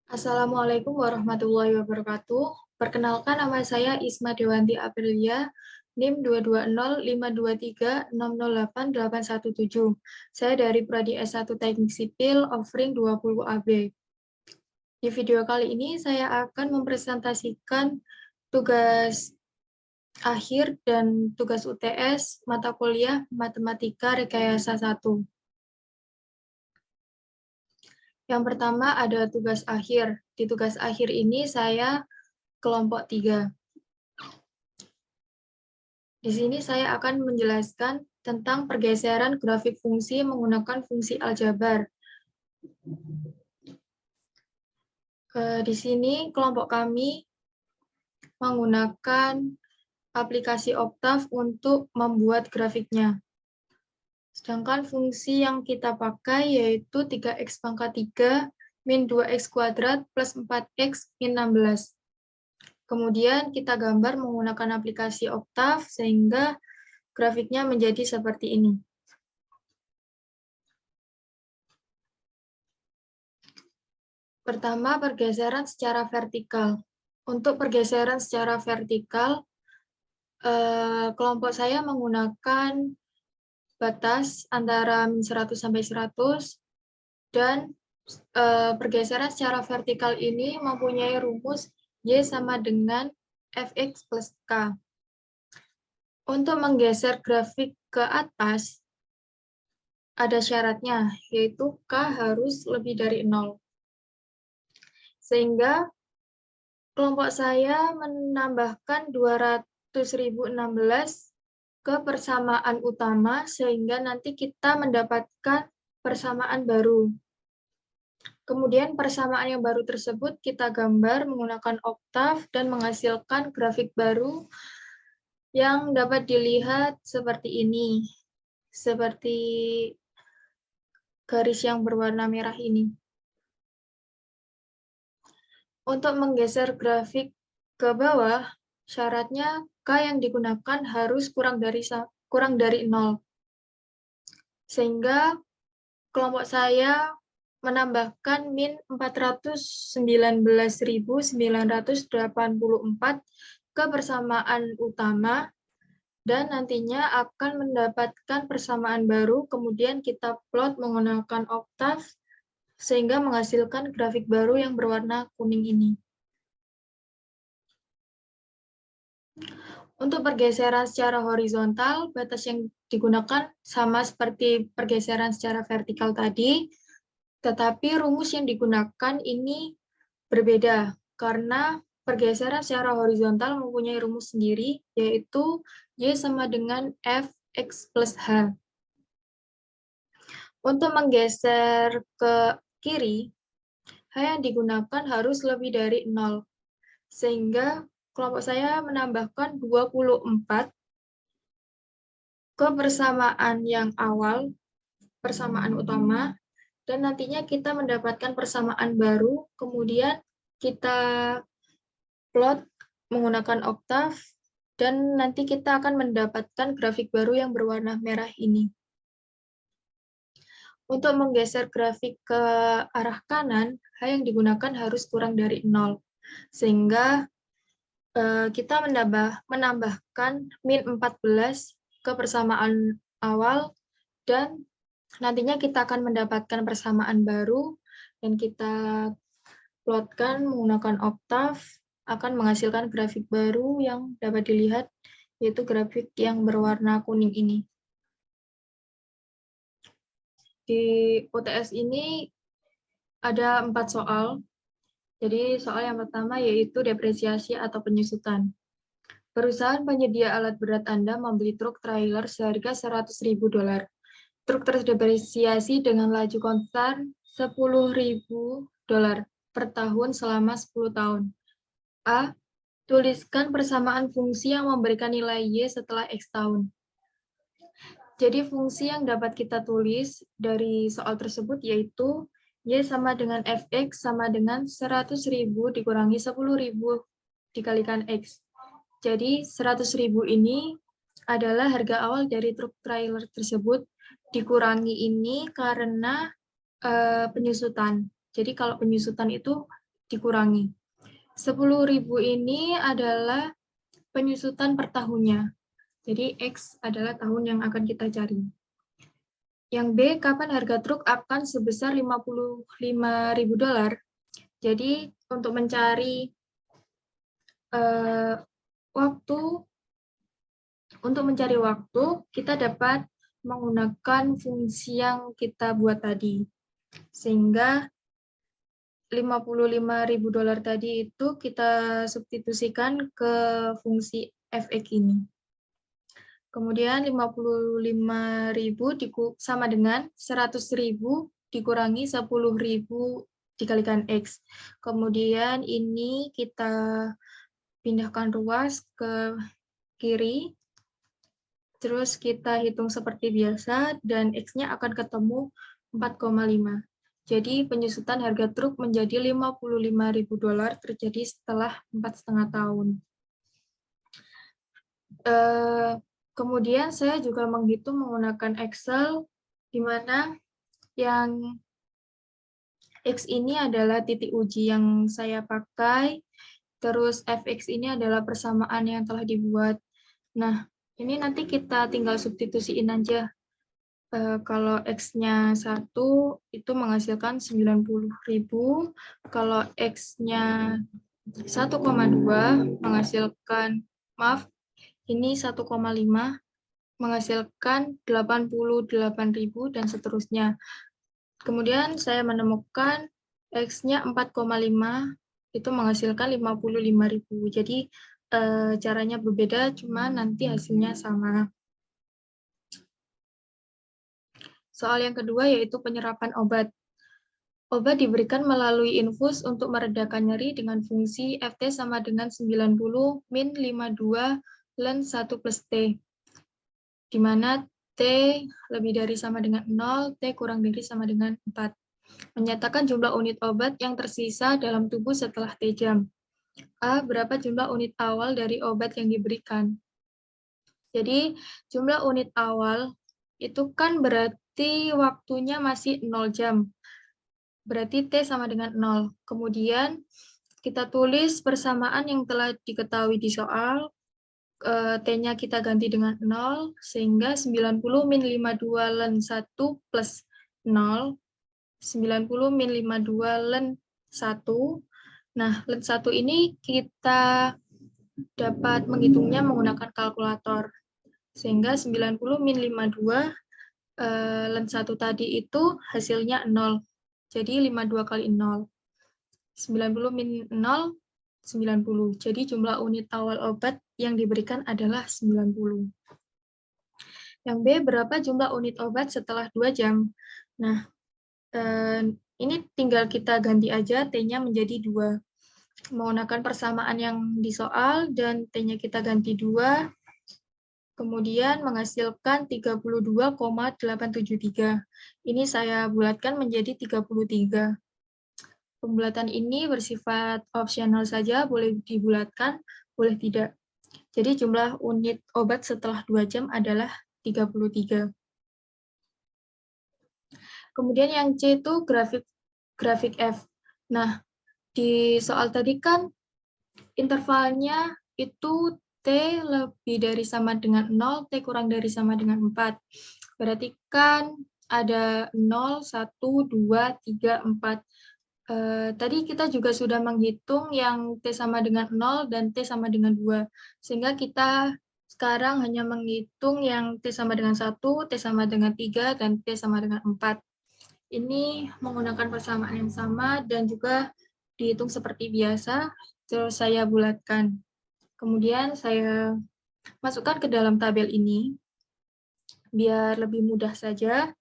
Assalamualaikum warahmatullahi wabarakatuh. Perkenalkan, nama saya Isma Dewanti Aprilia, NIM 2205236088117. Saya dari Prodi S1 Teknik Sipil, offering 20 AB. Di video kali ini saya akan mempresentasikan tugas akhir dan tugas UTS mata kuliah Matematika Rekayasa 1. Yang pertama ada tugas akhir. Di tugas akhir ini saya kelompok 3. Di sini saya akan menjelaskan tentang pergeseran grafik fungsi menggunakan fungsi aljabar. Di sini kelompok kami menggunakan aplikasi Octave untuk membuat grafiknya. Sedangkan fungsi yang kita pakai yaitu 3x pangkat 3 min 2x kuadrat plus 4x min 16. Kemudian kita gambar menggunakan aplikasi Octave sehingga grafiknya menjadi seperti ini. Pertama, pergeseran secara vertikal. Untuk pergeseran secara vertikal, kelompok saya menggunakan batas antara min 100 sampai 100, dan pergeseran secara vertikal ini mempunyai rumus Y sama dengan Fx plus K. Untuk menggeser grafik ke atas, ada syaratnya, yaitu K harus lebih dari 0. Sehingga kelompok saya menambahkan 200.016 ke persamaan utama, sehingga nanti kita mendapatkan persamaan baru. Kemudian persamaan yang baru tersebut kita gambar menggunakan Octave dan menghasilkan grafik baru yang dapat dilihat seperti ini, seperti garis yang berwarna merah ini. Untuk menggeser grafik ke bawah, syaratnya K yang digunakan harus kurang dari 0. Sehingga kelompok saya menambahkan min 419.984 ke persamaan utama, dan nantinya akan mendapatkan persamaan baru, kemudian kita plot menggunakan Octave, sehingga menghasilkan grafik baru yang berwarna kuning ini. Untuk pergeseran secara horizontal, batas yang digunakan sama seperti pergeseran secara vertikal tadi, tetapi rumus yang digunakan ini berbeda, karena pergeseran secara horizontal mempunyai rumus sendiri, yaitu Y sama dengan Fx plus H. Untuk menggeser ke kiri, H yang digunakan harus lebih dari 0, sehingga kelompok saya menambahkan 24 ke persamaan yang awal, persamaan utama, dan nantinya kita mendapatkan persamaan baru, kemudian kita plot menggunakan Octave, dan nanti kita akan mendapatkan grafik baru yang berwarna merah ini. Untuk menggeser grafik ke arah kanan, H yang digunakan harus kurang dari 0, sehingga kita menambahkan min 14 ke persamaan awal, dan nantinya kita akan mendapatkan persamaan baru, dan kita plotkan menggunakan Octave, akan menghasilkan grafik baru yang dapat dilihat, yaitu grafik yang berwarna kuning ini. Di UTS ini ada 4 soal. Jadi soal yang pertama yaitu depresiasi atau penyusutan. Perusahaan penyedia alat berat Anda membeli truk trailer seharga $100.000. Truk terdepresiasi dengan laju konstan $10.000 per tahun selama 10 tahun. A. Tuliskan persamaan fungsi yang memberikan nilai Y setelah X tahun. Jadi fungsi yang dapat kita tulis dari soal tersebut yaitu Y sama dengan Fx sama dengan 100.000 dikurangi 10.000 dikalikan X. Jadi 100.000 ini adalah harga awal dari truk trailer tersebut, dikurangi ini karena penyusutan. Jadi kalau penyusutan itu dikurangi. 10.000 ini adalah penyusutan per tahunnya. Jadi X adalah tahun yang akan kita cari. Yang B, kapan harga truk akan sebesar $55.000? Jadi untuk mencari waktu, kita dapat menggunakan fungsi yang kita buat tadi. Sehingga $55.000 tadi itu kita substitusikan ke fungsi fx ini. Kemudian 55.000 sama dengan 100.000 dikurangi 10.000 dikalikan X. Kemudian ini kita pindahkan ruas ke kiri. Terus kita hitung seperti biasa dan X-nya akan ketemu 4,5. Jadi penyusutan harga truk menjadi $55.000 terjadi setelah 4,5 tahun. Kemudian saya juga menghitung menggunakan Excel, di mana yang X ini adalah titik uji yang saya pakai, terus Fx ini adalah persamaan yang telah dibuat. Nah, ini nanti kita tinggal substitusiin aja. Kalau X-nya 1, itu menghasilkan 90.000. Kalau X-nya 1,2 menghasilkan, ini 1,5 menghasilkan 88.000 dan seterusnya. Kemudian saya menemukan X-nya 4,5 itu menghasilkan 55.000. Jadi caranya berbeda, cuma nanti hasilnya sama. Soal yang kedua yaitu penyerapan obat. Obat diberikan melalui infus untuk meredakan nyeri dengan fungsi Ft sama dengan 90 min 52 ln 1 plus T, di mana T lebih dari sama dengan 0, T kurang dari sama dengan 4. Menyatakan jumlah unit obat yang tersisa dalam tubuh setelah T jam. A, berapa jumlah unit awal dari obat yang diberikan? Jadi, jumlah unit awal itu kan berarti waktunya masih 0 jam. Berarti T sama dengan 0. Kemudian, kita tulis persamaan yang telah diketahui di soal. T-nya kita ganti dengan 0, sehingga 90 min 52 ln 1 plus 0. 90 min 52 ln 1. Nah, ln 1 ini kita dapat menghitungnya menggunakan kalkulator. Sehingga 90 min 52 ln 1 tadi itu hasilnya 0. Jadi 52 kali 0. 90 min 0, 90. Jadi jumlah unit awal obat yang diberikan adalah 90. Yang B, berapa jumlah unit obat setelah 2 jam? Nah, ini tinggal kita ganti aja T-nya menjadi 2. Menggunakan persamaan yang di soal dan T-nya kita ganti 2. Kemudian menghasilkan 32,873. Ini saya bulatkan menjadi 33. Pembulatan ini bersifat opsional saja, boleh dibulatkan, boleh tidak. Jadi jumlah unit obat setelah 2 jam adalah 33. Kemudian yang C itu grafik F. Nah, di soal tadi kan intervalnya itu T lebih dari sama dengan 0, T kurang dari sama dengan 4. Berarti kan ada 0, 1, 2, 3, 4. Tadi kita juga sudah menghitung yang T sama dengan 0 dan T sama dengan 2. Sehingga kita sekarang hanya menghitung yang T sama dengan 1, T sama dengan 3, dan T sama dengan 4. Ini menggunakan persamaan yang sama dan juga dihitung seperti biasa, terus saya bulatkan. Kemudian saya masukkan ke dalam tabel ini, biar lebih mudah saja.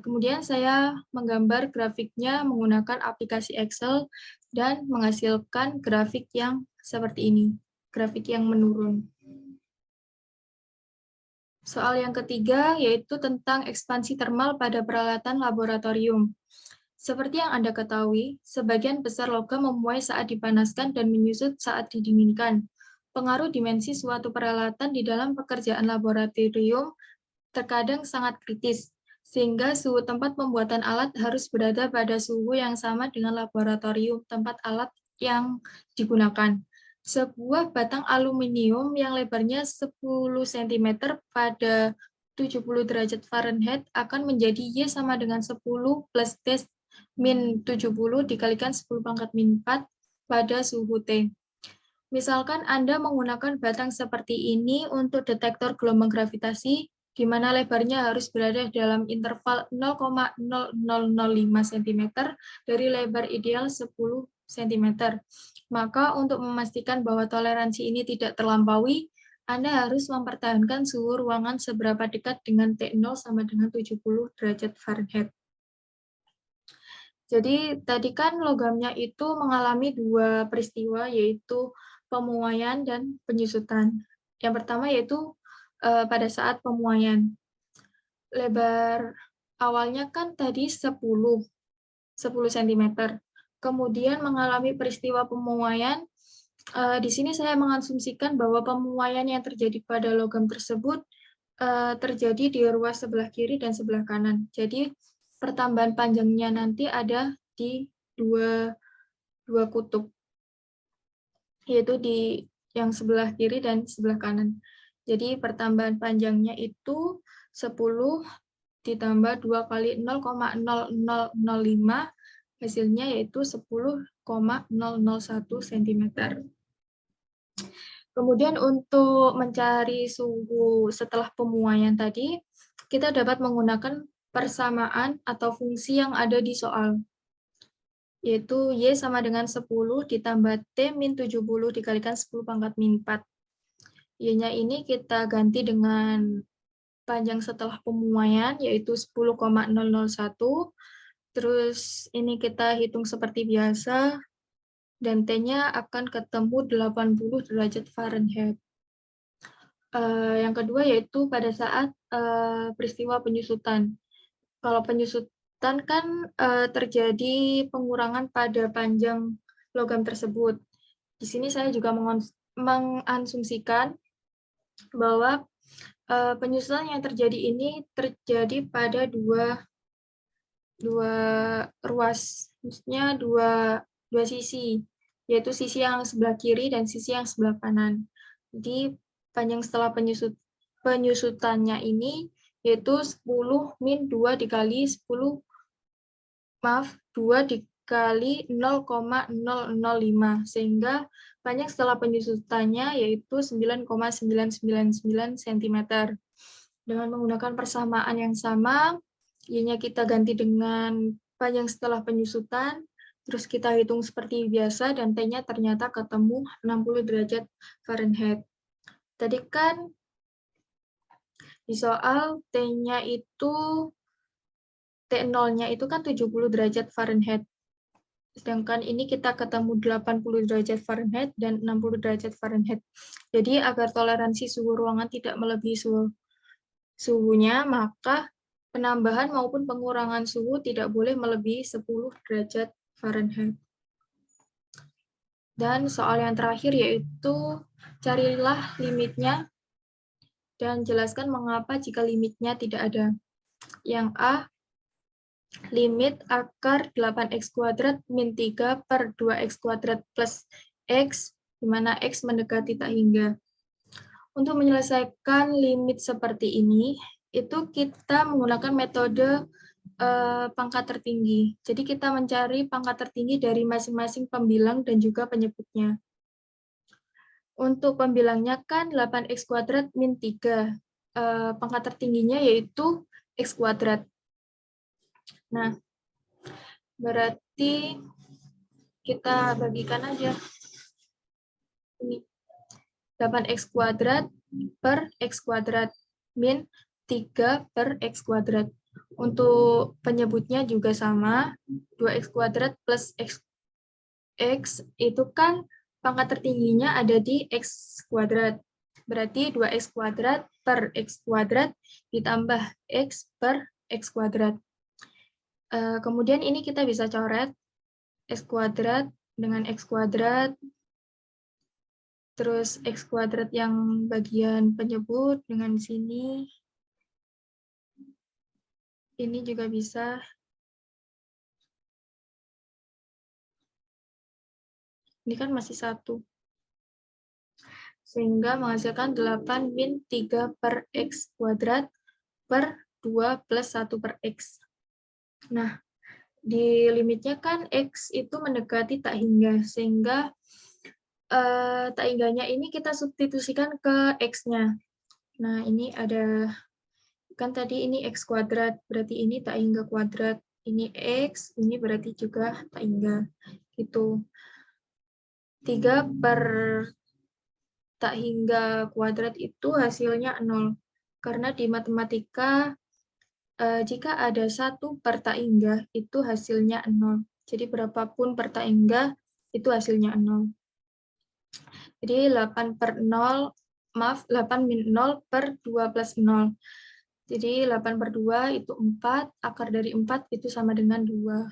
Kemudian saya menggambar grafiknya menggunakan aplikasi Excel dan menghasilkan grafik yang seperti ini, grafik yang menurun. Soal yang ketiga yaitu tentang ekspansi termal pada peralatan laboratorium. Seperti yang Anda ketahui, sebagian besar logam memuai saat dipanaskan dan menyusut saat didinginkan. Pengaruh dimensi suatu peralatan di dalam pekerjaan laboratorium terkadang sangat kritis, sehingga suhu tempat pembuatan alat harus berada pada suhu yang sama dengan laboratorium tempat alat yang digunakan. Sebuah batang aluminium yang lebarnya 10 cm pada 70 derajat Fahrenheit akan menjadi Y sama dengan 10 plus T min 70 dikalikan 10 pangkat min 4 pada suhu T. Misalkan Anda menggunakan batang seperti ini untuk detektor gelombang gravitasi, di mana lebarnya harus berada dalam interval 0,0005 cm dari lebar ideal 10 cm. Maka untuk memastikan bahwa toleransi ini tidak terlampaui, Anda harus mempertahankan suhu ruangan seberapa dekat dengan T0 sama dengan 70 derajat Fahrenheit. Jadi tadi kan logamnya itu mengalami dua peristiwa, yaitu pemuaian dan penyusutan. Yang pertama yaitu pada saat pemuaian. Lebar awalnya kan tadi 10 cm. Kemudian mengalami peristiwa pemuaian. Di sini saya mengasumsikan bahwa pemuaian yang terjadi pada logam tersebut terjadi di ruas sebelah kiri dan sebelah kanan. Jadi pertambahan panjangnya nanti ada di dua kutub, yaitu di yang sebelah kiri dan sebelah kanan. Jadi pertambahan panjangnya itu 10 ditambah 2 kali 0,0005, hasilnya yaitu 10,001 cm. Kemudian untuk mencari suhu setelah pemuaian tadi, kita dapat menggunakan persamaan atau fungsi yang ada di soal, yaitu Y sama dengan 10 ditambah T min 70 dikalikan 10 pangkat min 4. Y-nya ini kita ganti dengan panjang setelah pemuaian, yaitu 10,001. Terus ini kita hitung seperti biasa, dan T-nya akan ketemu 80 derajat Fahrenheit. Yang kedua yaitu pada saat peristiwa penyusutan. Kalau penyusutan kan terjadi pengurangan pada panjang logam tersebut. Di sini saya juga mengasumsikan bahwa penyusutan yang terjadi ini terjadi pada dua ruas, maksudnya dua sisi, yaitu sisi yang sebelah kiri dan sisi yang sebelah kanan. Jadi panjang setelah penyusutannya ini yaitu 10 min 2 dikali 10, maaf, 2 dikali 0,005, sehingga panjang setelah penyusutannya yaitu 9,999 cm. Dengan menggunakan persamaan yang sama, Y-nya kita ganti dengan panjang setelah penyusutan, terus kita hitung seperti biasa, dan T-nya ternyata ketemu 60 derajat Fahrenheit. Tadi kan di soal T-nya itu, T0-nya itu kan 70 derajat Fahrenheit. Sedangkan ini kita ketemu 80 derajat Fahrenheit dan 60 derajat Fahrenheit. Jadi agar toleransi suhu ruangan tidak melebihi suhunya, maka penambahan maupun pengurangan suhu tidak boleh melebihi 10 derajat Fahrenheit. Dan soal yang terakhir yaitu carilah limitnya dan jelaskan mengapa jika limitnya tidak ada. Yang A, limit akar 8x kuadrat min 3 per 2x kuadrat plus x, di mana x mendekati tak hingga. Untuk menyelesaikan limit seperti ini, itu kita menggunakan metode pangkat tertinggi. Jadi kita mencari pangkat tertinggi dari masing-masing pembilang dan juga penyebutnya. Untuk pembilangnya kan 8x kuadrat min 3. Pangkat tertingginya yaitu x kuadrat. Nah, berarti kita bagikan aja. Ini 8x kuadrat per x kuadrat min 3 per x kuadrat. Untuk penyebutnya juga sama, 2x kuadrat plus x itu kan pangkat tertingginya ada di x kuadrat. Berarti 2x kuadrat per x kuadrat ditambah x per x kuadrat. Kemudian ini kita bisa coret x kuadrat dengan x kuadrat, terus x kuadrat yang bagian penyebut dengan sini, Ini juga bisa. Ini kan masih 1. Sehingga menghasilkan 8 min 3 per X kuadrat per 2 plus 1 per X. Nah, di limitnya kan X itu mendekati tak hingga, sehingga tak hingganya ini kita substitusikan ke X-nya. Nah, ini ada, kan tadi ini X kuadrat, berarti ini tak hingga kuadrat. Ini X, ini berarti juga tak hingga. Gitu. 3 per tak hingga kuadrat itu hasilnya 0. Karena di matematika, jika ada 1 per tak hingga, itu hasilnya 0. Jadi berapapun per tak hingga, itu hasilnya 0. Jadi 8 per 0, maaf, 8 min 0 per 2 plus 0. Jadi 8 per 2 itu 4, akar dari 4 itu sama dengan 2.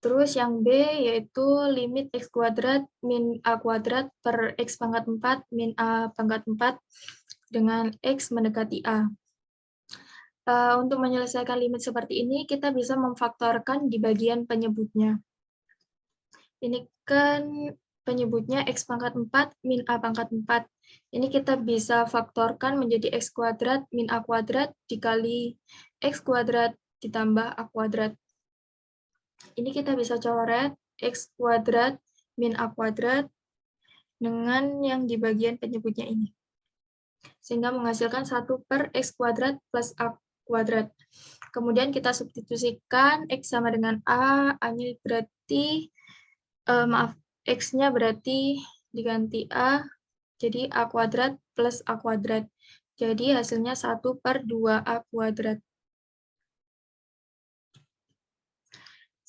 Terus yang B yaitu limit X kuadrat min A kuadrat per X pangkat 4 min A pangkat 4 dengan X mendekati A. Untuk menyelesaikan limit seperti ini, kita bisa memfaktorkan di bagian penyebutnya. Ini kan penyebutnya X pangkat 4 min A pangkat 4. Ini kita bisa faktorkan menjadi X kuadrat min A kuadrat dikali X kuadrat ditambah A kuadrat. Ini kita bisa coret X kuadrat min A kuadrat dengan yang di bagian penyebutnya ini. Sehingga menghasilkan 1 per X kuadrat plus A kuadrat. Kemudian kita substitusikan X sama dengan A, A-nya berarti, maaf, X-nya berarti diganti A, jadi A kuadrat plus A kuadrat. Jadi hasilnya 1 per 2A kuadrat.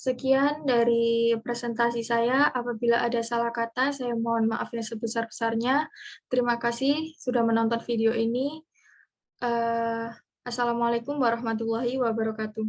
Sekian dari presentasi saya. Apabila ada salah kata, saya mohon maaf yang sebesar-besarnya. Terima kasih sudah menonton video ini. Assalamualaikum warahmatullahi wabarakatuh.